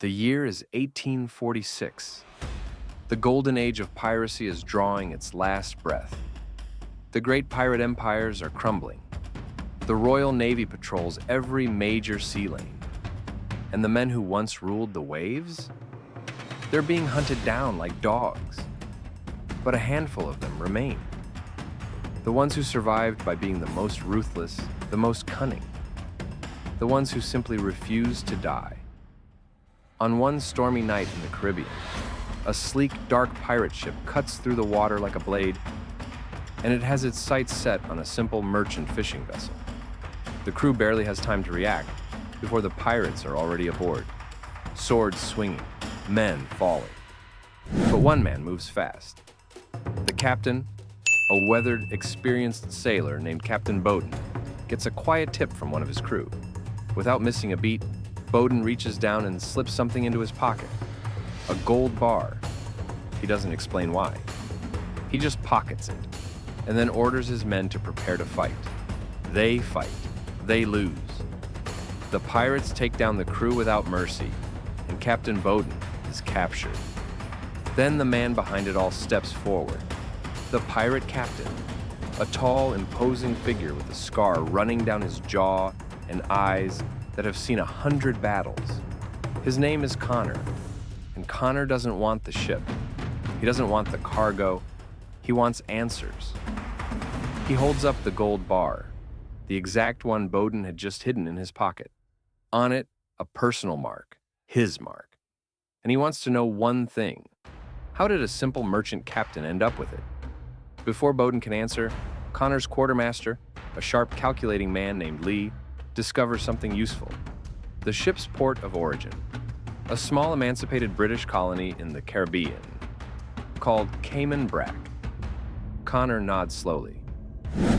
The year is 1846. The golden age of piracy is drawing its last breath. The great pirate empires are crumbling. The Royal Navy patrols every major sea lane. And the men who once ruled the waves? They're being hunted down like dogs. But a handful of them remain. The ones who survived by being the most ruthless, the most cunning. The ones who simply refused to die. On one stormy night in the Caribbean, a sleek, dark pirate ship cuts through the water like a blade, and it has its sights set on a simple merchant fishing vessel. The crew barely has time to react before the pirates are already aboard, swords swinging, men falling. But one man moves fast. The captain, a weathered, experienced sailor named Captain Bowden, gets a quiet tip from one of his crew. Without missing a beat, Bowden reaches down and slips something into his pocket. A gold bar. He doesn't explain why. He just pockets it, and then orders his men to prepare to fight. They fight. They lose. The pirates take down the crew without mercy, and Captain Bowden is captured. Then the man behind it all steps forward. The pirate captain, a tall, imposing figure with a scar running down his jaw and eyes that have seen 100 battles. His name is Connor, and Connor doesn't want the ship. He doesn't want the cargo. He wants answers. He holds up the gold bar, the exact one Bowden had just hidden in his pocket. On it, a personal mark, his mark. And he wants to know one thing. How did a simple merchant captain end up with it? Before Bowden can answer, Connor's quartermaster, a sharp calculating man named Lee, discovers something useful. The ship's port of origin, a small emancipated British colony in the Caribbean, called Cayman Brac. Connor nods slowly.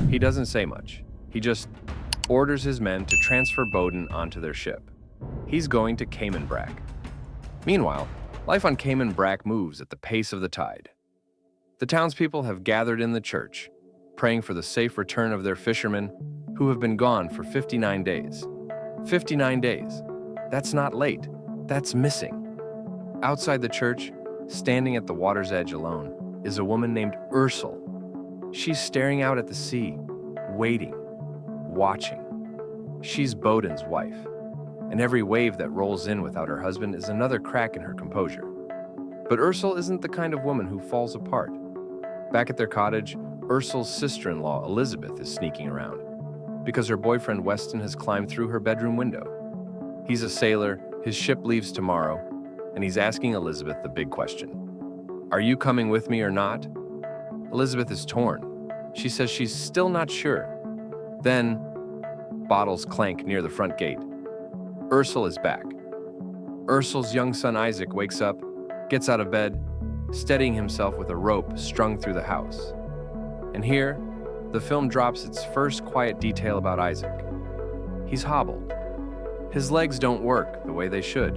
He doesn't say much. He just orders his men to transfer Bowden onto their ship. He's going to Cayman Brac. Meanwhile, life on Cayman Brac moves at the pace of the tide. The townspeople have gathered in the church, praying for the safe return of their fishermen who have been gone for 59 days. 59 days. That's not late. That's missing. Outside the church, standing at the water's edge alone, is a woman named Ursel. She's staring out at the sea, waiting, watching. She's Bowden's wife, and every wave that rolls in without her husband is another crack in her composure. But Ursel isn't the kind of woman who falls apart. Back at their cottage, Ursel's sister-in-law, Elizabeth, is sneaking around because her boyfriend Weston has climbed through her bedroom window. He's a sailor, his ship leaves tomorrow, and he's asking Elizabeth the big question. Are you coming with me or not? Elizabeth is torn. She says she's still not sure. Then, bottles clank near the front gate. Ursel is back. Ursel's young son Isaac wakes up, gets out of bed, steadying himself with a rope strung through the house. And here, the film drops its first quiet detail about Isaac. He's hobbled. His legs don't work the way they should.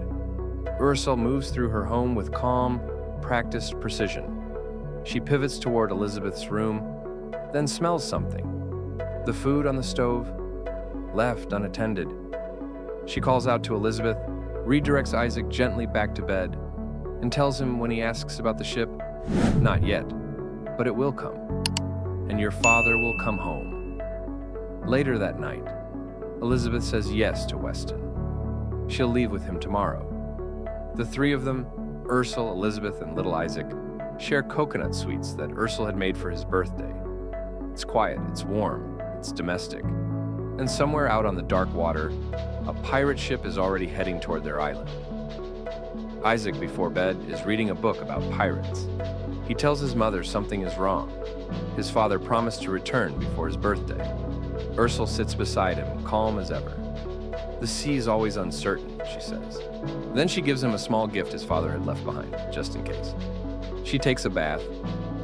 Ursel moves through her home with calm, practiced precision. She pivots toward Elizabeth's room, then smells something. The food on the stove, left unattended. She calls out to Elizabeth, redirects Isaac gently back to bed, and tells him when he asks about the ship, not yet, but it will come. And your father will come home. Later that night, Elizabeth says yes to Weston. She'll leave with him tomorrow. The three of them, Ursel, Elizabeth, and little Isaac, share coconut sweets that Ursel had made for his birthday. It's quiet, it's warm, it's domestic. And somewhere out on the dark water, a pirate ship is already heading toward their island. Isaac, before bed, is reading a book about pirates. He tells his mother something is wrong. His father promised to return before his birthday. Ursel sits beside him, calm as ever. The sea is always uncertain, she says. Then she gives him a small gift his father had left behind, just in case. She takes a bath.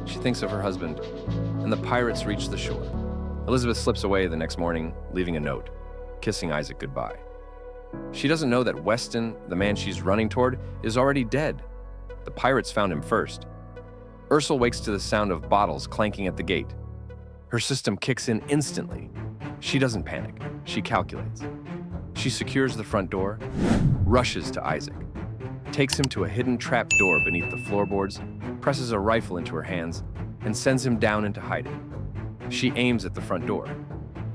She thinks of her husband, and the pirates reach the shore. Elizabeth slips away the next morning, leaving a note, kissing Isaac goodbye. She doesn't know that Weston, the man she's running toward, is already dead. The pirates found him first. Ursel wakes to the sound of bottles clanking at the gate. Her system kicks in instantly. She doesn't panic. She calculates. She secures the front door, rushes to Isaac. takes him to a hidden trap door beneath the floorboards, presses a rifle into her hands, and sends him down into hiding. She aims at the front door.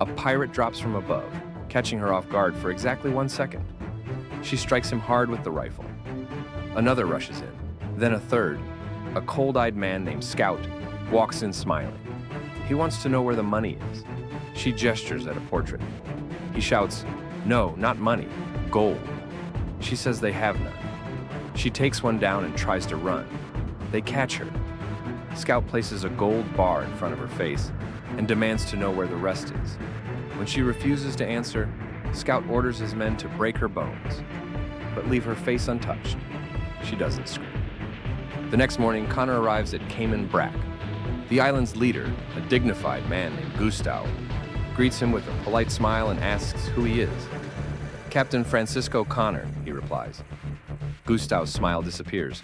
A pirate drops from above, catching her off guard for exactly 1 second. She strikes him hard with the rifle. Another rushes in, then a third. A cold-eyed man named Scout walks in smiling. He wants to know where the money is. She gestures at a portrait. He shouts, "No, not money, gold." She says they have none. She takes one down and tries to run. They catch her. Scout places a gold bar in front of her face and demands to know where the rest is. When she refuses to answer, Scout orders his men to break her bones, but leave her face untouched. She doesn't scream. The next morning, Connor arrives at Cayman Brack. The island's leader, a dignified man named Gustav, greets him with a polite smile and asks who he is. "Captain Francisco Connor," he replies. Gustav's smile disappears.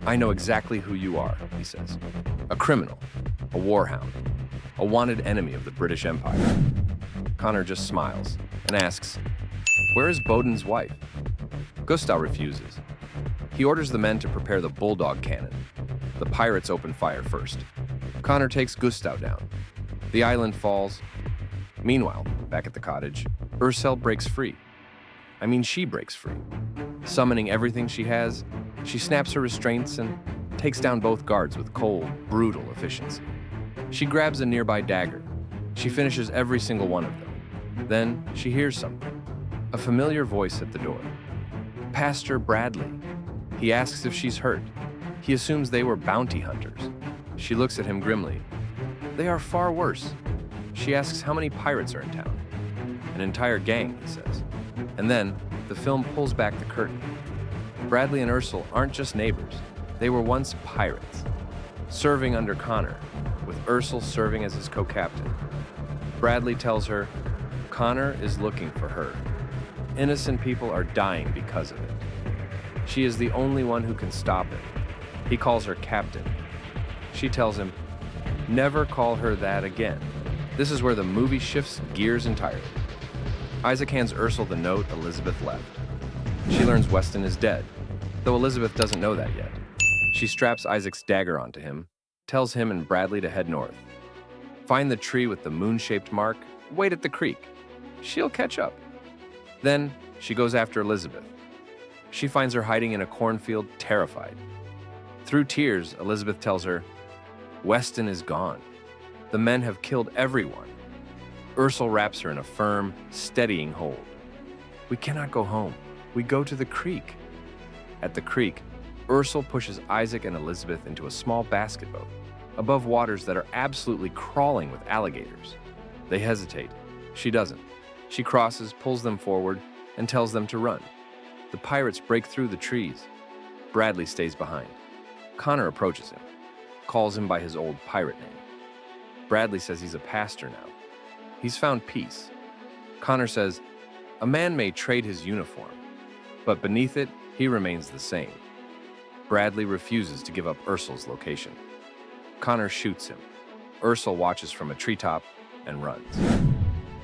"I know exactly who you are," he says. "A criminal, a warhound, a wanted enemy of the British Empire." Connor just smiles and asks, "Where is Bowden's wife?" Gustav refuses. He orders the men to prepare the bulldog cannon. The pirates open fire first. Connor takes Gustav down. The island falls. Meanwhile, back at the cottage, Ursel breaks free. She breaks free. Summoning everything she has, she snaps her restraints and takes down both guards with cold, brutal efficiency. She grabs a nearby dagger. She finishes every single one of them. Then she hears something. A familiar voice at the door. "Pastor Bradley." He asks if she's hurt. He assumes they were bounty hunters. She looks at him grimly. "They are far worse." She asks how many pirates are in town. "An entire gang," he says. And then, the film pulls back the curtain. Bradley and Ursel aren't just neighbors. They were once pirates, serving under Connor, with Ursel serving as his co-captain. Bradley tells her, Connor is looking for her. Innocent people are dying because of it. She is the only one who can stop it. He calls her captain. She tells him, never call her that again. This is where the movie shifts gears entirely. Isaac hands Ursel the note Elizabeth left. She learns Weston is dead, though Elizabeth doesn't know that yet. She straps Isaac's dagger onto him, tells him and Bradley to head north. Find the tree with the moon-shaped mark, wait at the creek. She'll catch up. Then she goes after Elizabeth. She finds her hiding in a cornfield, terrified. Through tears, Elizabeth tells her, Weston is gone. The men have killed everyone. Ursel wraps her in a firm, steadying hold. We cannot go home. We go to the creek. At the creek, Ursel pushes Isaac and Elizabeth into a small basket boat, above waters that are absolutely crawling with alligators. They hesitate. She doesn't. She crosses, pulls them forward, and tells them to run. The pirates break through the trees. Bradley stays behind. Connor approaches him, calls him by his old pirate name. Bradley says he's a pastor now. He's found peace. Connor says, a man may trade his uniform, but beneath it, he remains the same. Bradley refuses to give up Ursel's location. Connor shoots him. Ursel watches from a treetop and runs.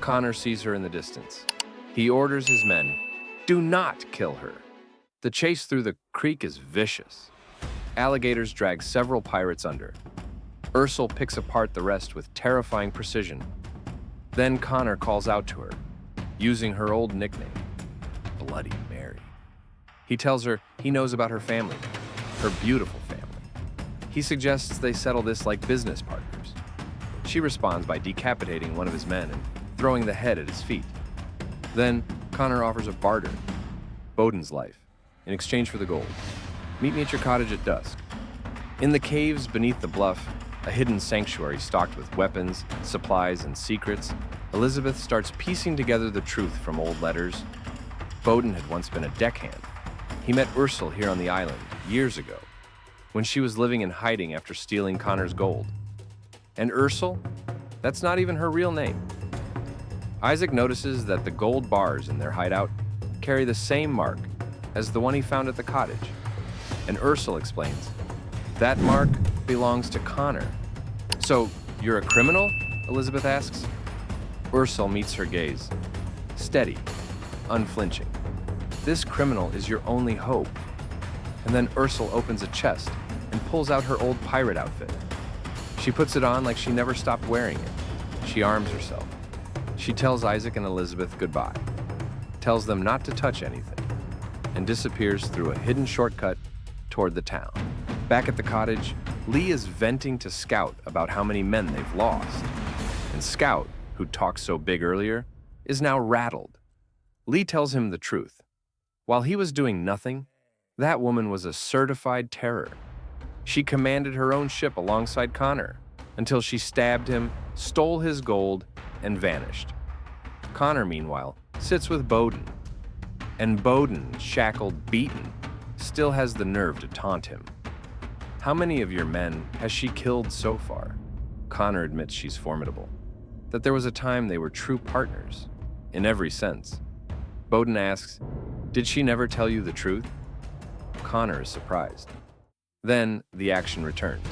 Connor sees her in the distance. He orders his men, do not kill her. The chase through the creek is vicious. Alligators drag several pirates under. Ursel picks apart the rest with terrifying precision. Then Connor calls out to her, using her old nickname, Bloody Mary. He tells her he knows about her family, her beautiful family. He suggests they settle this like business partners. She responds by decapitating one of his men and throwing the head at his feet. Then Connor offers a barter, Bowden's life, in exchange for the gold. Meet me at your cottage at dusk. In the caves beneath the bluff, a hidden sanctuary stocked with weapons, supplies, and secrets, Elizabeth starts piecing together the truth from old letters. Bowden had once been a deckhand. He met Ursel here on the island years ago, when she was living in hiding after stealing Connor's gold. And Ursel? That's not even her real name. Isaac notices that the gold bars in their hideout carry the same mark as the one he found at the cottage. And Ursel explains, that mark belongs to Connor. So, you're a criminal? Elizabeth asks. Ursel meets her gaze, steady, unflinching. This criminal is your only hope. And then Ursula opens a chest and pulls out her old pirate outfit. She puts it on like she never stopped wearing it. She arms herself. She tells Isaac and Elizabeth goodbye, tells them not to touch anything, and disappears through a hidden shortcut toward the town. Back at the cottage, Lee is venting to Scout about how many men they've lost. And Scout, who talked so big earlier, is now rattled. Lee tells him the truth. While he was doing nothing, that woman was a certified terror. She commanded her own ship alongside Connor until she stabbed him, stole his gold, and vanished. Connor, meanwhile, sits with Bowden. And Bowden, shackled, beaten, still has the nerve to taunt him. How many of your men has she killed so far? Connor admits she's formidable, that there was a time they were true partners, in every sense. Bowden asks, did she never tell you the truth? Connor is surprised. Then the action returns.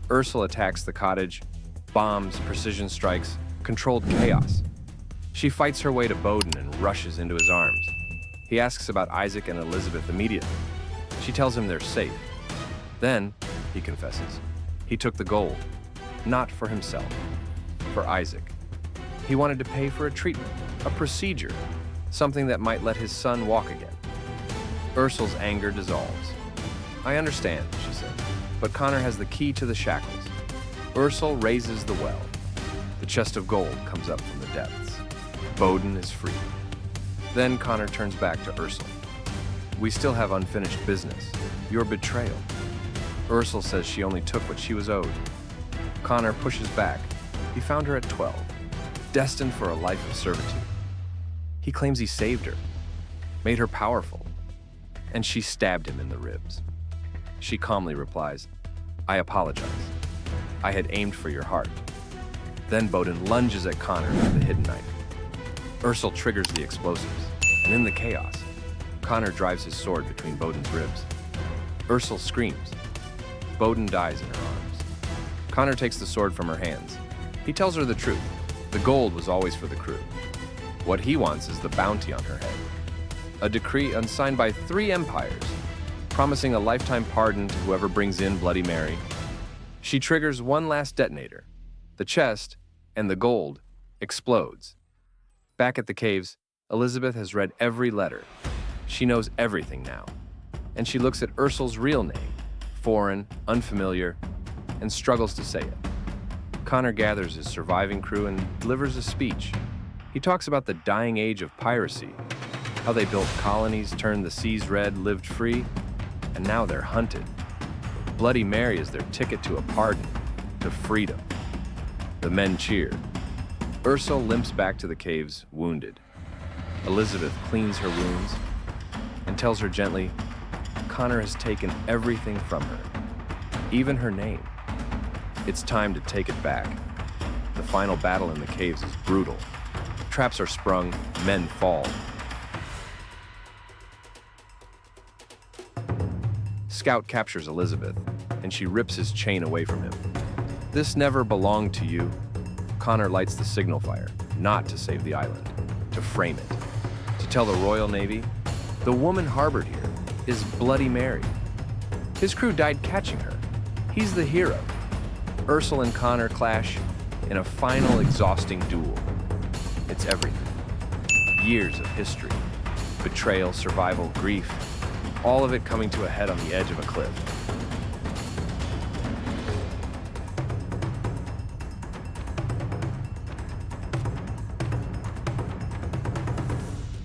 Ursula attacks the cottage, bombs, precision strikes, controlled chaos. She fights her way to Bowden and rushes into his arms. He asks about Isaac and Elizabeth immediately. She tells him they're safe. Then, he confesses, he took the gold, not for himself, for Isaac. He wanted to pay for a treatment, a procedure, something that might let his son walk again. Ursula's anger dissolves. I understand, she said, but Connor has the key to the shackles. Ursula raises the well. The chest of gold comes up from the depths. Bowden is free. Then Connor turns back to Ursula. We still have unfinished business. Your betrayal. Ursula says she only took what she was owed. Connor pushes back. He found her at 12, destined for a life of servitude. He claims he saved her, made her powerful, and she stabbed him in the ribs. She calmly replies, I apologize. I had aimed for your heart. Then Bowden lunges at Connor with the hidden knife. Ursula triggers the explosives, and in the chaos, Connor drives his sword between Bowden's ribs. Ursula screams. Bowden dies in her arms. Connor takes the sword from her hands. He tells her the truth. The gold was always for the crew. What he wants is the bounty on her head. A decree unsigned by 3 empires, promising a lifetime pardon to whoever brings in Bloody Mary. She triggers one last detonator. The chest, and the gold, explodes. Back at the caves, Elizabeth has read every letter. She knows everything now. And she looks at Ursula's real name, foreign, unfamiliar, and struggles to say it. Connor gathers his surviving crew and delivers a speech. He talks about the dying age of piracy, how they built colonies, turned the seas red, lived free, and now they're hunted. Bloody Mary is their ticket to a pardon, to freedom. The men cheer. Ursula limps back to the caves, wounded. Elizabeth cleans her wounds and tells her gently, Connor has taken everything from her, even her name. It's time to take it back. The final battle in the caves is brutal. Traps are sprung, men fall. Scout captures Elizabeth, and she rips his chain away from him. This never belonged to you. Connor lights the signal fire, not to save the island, to frame it, to tell the Royal Navy, the woman harbored here is Bloody Mary. His crew died catching her. He's the hero. Ursula and Connor clash in a final exhausting duel. It's everything. Years of history, betrayal, survival, grief, all of it coming to a head on the edge of a cliff.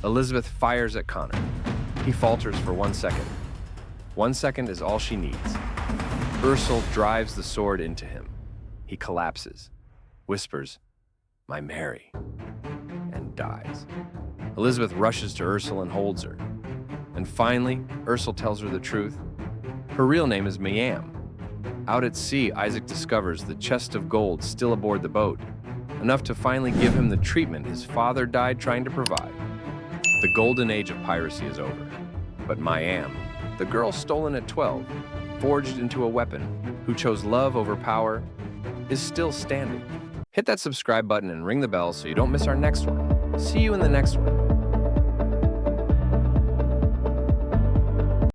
Elizabeth fires at Connor. He falters for 1 second. 1 second is all she needs. Ursula drives the sword into him. He collapses, whispers, "My Mary," and dies. Elizabeth rushes to Ursula and holds her. And finally, Ursula tells her the truth. Her real name is Miam. Out at sea, Isaac discovers the chest of gold still aboard the boat, enough to finally give him the treatment his father died trying to provide. The golden age of piracy is over. But Miam, the girl stolen at 12, forged into a weapon, who chose love over power, is still standing. Hit that subscribe button and ring the bell so you don't miss our next one. See you in the next one.